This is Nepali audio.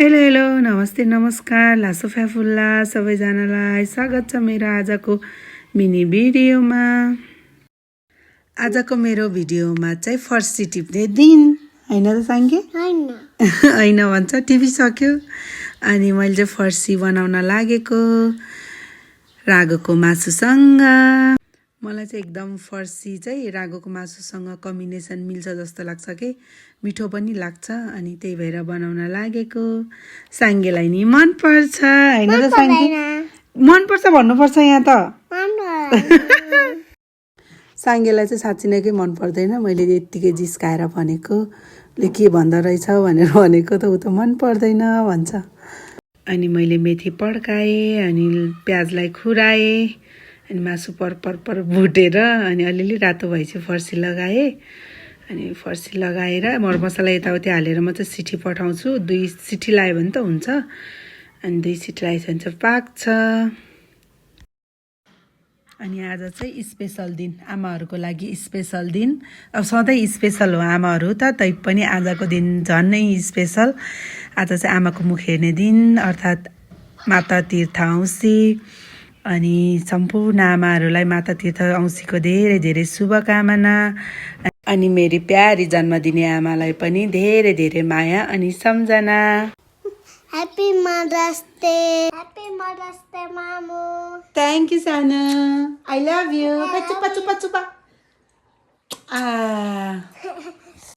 हेलो हेलो नमस्ते नमस्कार लासो फ्याफुल्ला सबैजनालाई स्वागत छ मेरो आजको मिनी भिडियोमा। आजको मेरो भिडियोमा चाहिँ फर्सी टिप्ने दिन हैन त साङ्गे? हैन भन्छ, टिपिसक्यो। अनि मैले चाहिँ फर्सी बनाउन लागेको रागोको मासुसँग। मलाई चाहिँ एकदम फर्सी चाहिँ रागोको मासुसँग कम्बिनेसन मिल्छ जस्तो लाग्छ के, मिठो पनि लाग्छ। अनि त्यही भएर बनाउन लागेको। साङ्गेलाई नि मन पर्छ हैन त साङ्गे? मन पर्छ भन्नुपर्छ यहाँ त। साङ्गेलाई चाहिँ साँच्चै नै के मन पर्दैन, मैले यत्तिकै जिस्काएर भनेको, ले के भन्दो रहेछ भनेर भनेको त उ त मन पर्दैन भन्छ। अनि मैले मेथी पड्काएँ, अनि प्याजलाई खुराएँ, अनि मासु पर भुटेर अनि अलिअलि रातो भएपछि फर्सी लगाएँ। अनि फर्सी लगाएर मरमसला यताउति हालेर म चाहिँ सिटी पठाउँछु। 2 सिटी लगायो भने त हुन्छ। अनि 2 सिटी लगाएछ भने चाहिँ पाक्छ। अनि आज चाहिँ स्पेसल दिन, आमाहरूको लागि स्पेसल दिन। अब सधैँ स्पेसल हो आमाहरू त, तैपनि आजको दिन झन्नै स्पेसल। आज चाहिँ आमाको मुख हेर्ने दिन, अर्थात् माता तीर्थ औँसी। अनि सम्पूर्ण आमाहरूलाई माता तीर्थ औँसीको धेरै धेरै शुभकामना। अनि मेरी प्यारी जन्मदिने आमालाई पनि धेरै धेरै माया अनि सम्झना। Happy Mother's Day. Happy Mother's Day, Mamu. Thank you, Sana. I love you. Chupa, chupa, chupa. Ah.